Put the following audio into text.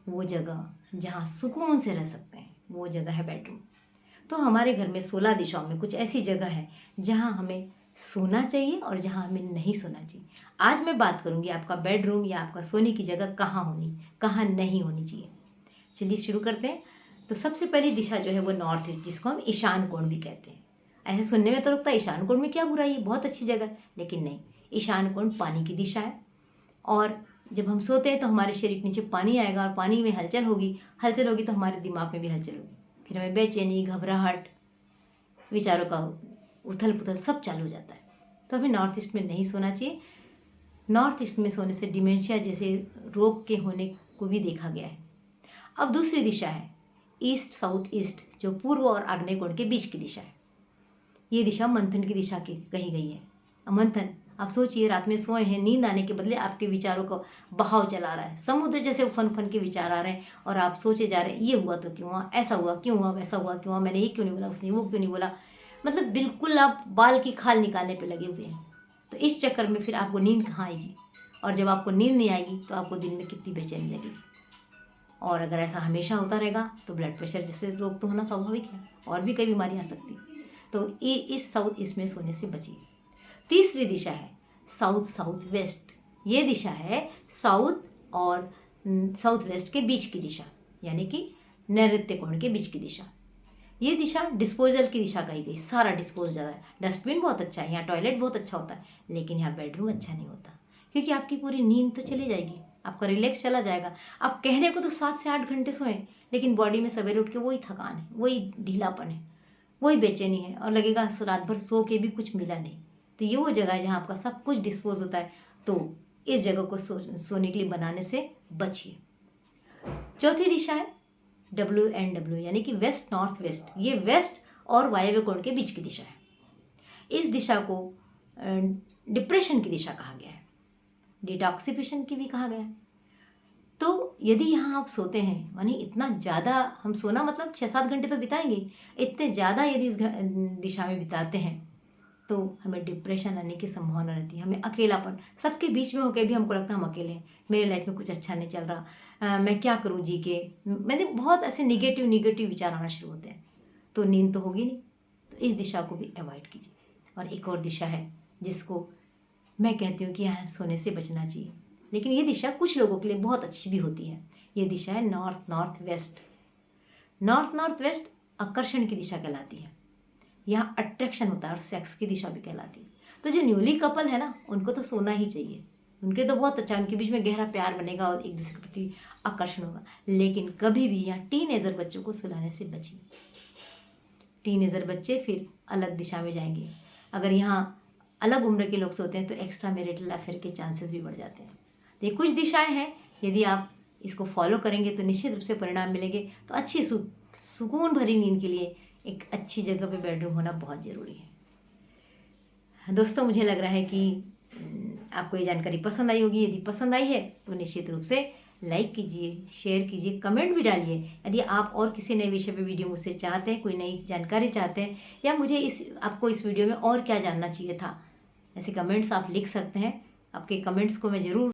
वो जगह जहाँ सुकून से रह सकते हैं, वो जगह है बेडरूम। तो हमारे घर में 16 दिशाओं में कुछ ऐसी जगह है जहाँ हमें सोना चाहिए और जहाँ हमें नहीं सोना चाहिए। आज मैं बात करूँगी आपका बेडरूम या आपका सोने की जगह कहाँ होनी, कहाँ नहीं होनी चाहिए। चलिए शुरू करते हैं। तो सबसे पहली दिशा जो है वो नॉर्थ ईस्ट, जिसको हम ईशान कोण भी कहते हैं। ऐसे सुनने में तो लगता है ईशान कोण में क्या बुराई है, बहुत अच्छी जगह है, लेकिन नहीं। ईशान कोण पानी की दिशा है और जब हम सोते हैं तो हमारे शरीर के नीचे पानी आएगा और पानी में हलचल होगी तो हमारे दिमाग में भी हलचल होगी। फिर हमें बेचैनी, घबराहट, विचारों का उथल पुथल सब चालू हो जाता है। तो हमें नॉर्थ ईस्ट में नहीं सोना चाहिए। नॉर्थ ईस्ट में सोने से डिमेंशिया जैसे रोग के होने को भी देखा गया है। अब दूसरी दिशा है ईस्ट साउथ ईस्ट, जो पूर्व और आग्नेय कोण के बीच की दिशा है। ये दिशा मंथन की दिशा की कही गई है। मंथन, आप सोचिए रात में सोए हैं, नींद आने के बदले आपके विचारों का बहाव चला रहा है, समुद्र जैसे उफन उफन के विचार आ रहे हैं और आप सोचे जा रहे हैं ये हुआ तो क्यों हुआ, ऐसा हुआ क्यों हुआ, वैसा हुआ क्यों हुआ, मैंने ये क्यों नहीं बोला, उसने वो क्यों नहीं बोला। मतलब बिल्कुल आप बाल की खाल निकालने पर लगे हुए हैं। तो इस चक्कर में फिर आपको नींद कहाँ आएगी, और जब आपको नींद नहीं आएगी तो आपको दिन में कितनी बेचैनी लगेगी। और अगर ऐसा हमेशा होता रहेगा तो ब्लड प्रेशर जैसे रोग तो होना स्वाभाविक है, और भी कई बीमारियाँ आ सकती। तो इस साउथ ईस्ट में सोने से बचिए। तीसरी दिशा है साउथ साउथ वेस्ट। ये दिशा है साउथ और साउथ वेस्ट के बीच की दिशा, यानी कि नैऋत्य कोण के बीच की दिशा। ये दिशा डिस्पोजल की दिशा कही गई। सारा डिस्पोज ज़्यादा है। डस्टबिन बहुत अच्छा है, यहाँ टॉयलेट बहुत अच्छा होता है, लेकिन यहाँ बेडरूम अच्छा नहीं होता, क्योंकि आपकी पूरी नींद तो चली जाएगी, आपका रिलैक्स चला जाएगा। आप कहने को तो 7 से 8 घंटे सोएं, लेकिन बॉडी में सवेरे उठ के वही थकान है, वही ढीलापन है, वही बेचैनी है, और लगेगा रात भर सो के भी कुछ मिला नहीं। तो ये वो जगह है जहाँ आपका सब कुछ डिस्पोज होता है। तो इस जगह को सोने के लिए बनाने से बचिए। चौथी दिशा है WNW, यानी कि वेस्ट नॉर्थ वेस्ट। ये वेस्ट और वायव्य कोण के बीच की दिशा है। इस दिशा को डिप्रेशन की दिशा कहा गया है, डिटॉक्सिफिकेशन की भी कहा गया है। तो यदि यहाँ आप सोते हैं, मानी इतना ज़्यादा हम सोना मतलब 6-7 घंटे तो बिताएंगे, इतने ज़्यादा यदि इस दिशा में बिताते हैं तो हमें डिप्रेशन आने की संभावना रहती है। हमें अकेलापन, सबके बीच में होकर भी हमको लगता है हम अकेले हैं, मेरे लाइफ में कुछ अच्छा नहीं चल रहा, मैं क्या करूँ जी के। मैंने बहुत ऐसे निगेटिव विचार आना शुरू होते हैं, तो नींद तो होगी नहीं। तो इस दिशा को भी अवॉइड कीजिए। और एक और दिशा है जिसको मैं कहती हूँ कि यहाँ सोने से बचना चाहिए, लेकिन ये दिशा कुछ लोगों के लिए बहुत अच्छी भी होती है। ये दिशा है north north west. North north west आकर्षण की दिशा कहलाती है। यहाँ अट्रैक्शन होता है और सेक्स की दिशा भी कहलाती है। तो जो न्यूली कपल है ना, उनको तो सोना ही चाहिए, उनके तो बहुत अच्छा, उनके बीच में गहरा प्यार बनेगा और एक दूसरे के प्रति आकर्षण होगा। लेकिन कभी भी यहाँ टीनेजर बच्चों को सुलाने से बचिए। टीनेजर बच्चे फिर अलग दिशा में जाएंगे। अगर यहाँ अलग उम्र के लोग सोते हैं तो एक्स्ट्रा मैरिटल अफेयर के चांसेस भी बढ़ जाते हैं। तो ये कुछ दिशाएं हैं, यदि आप इसको फॉलो करेंगे तो निश्चित रूप से परिणाम मिलेंगे। तो अच्छी सुकून भरी नींद के लिए एक अच्छी जगह पे बेडरूम होना बहुत ज़रूरी है। दोस्तों, मुझे लग रहा है कि आपको ये जानकारी पसंद आई होगी। यदि पसंद आई है तो निश्चित रूप से लाइक कीजिए, शेयर कीजिए, कमेंट भी डालिए। यदि आप और किसी नए विषय पे वीडियो मुझसे चाहते हैं, कोई नई जानकारी चाहते हैं, या मुझे आपको इस वीडियो में और क्या जानना चाहिए था, ऐसे कमेंट्स आप लिख सकते हैं। आपके कमेंट्स को मैं ज़रूर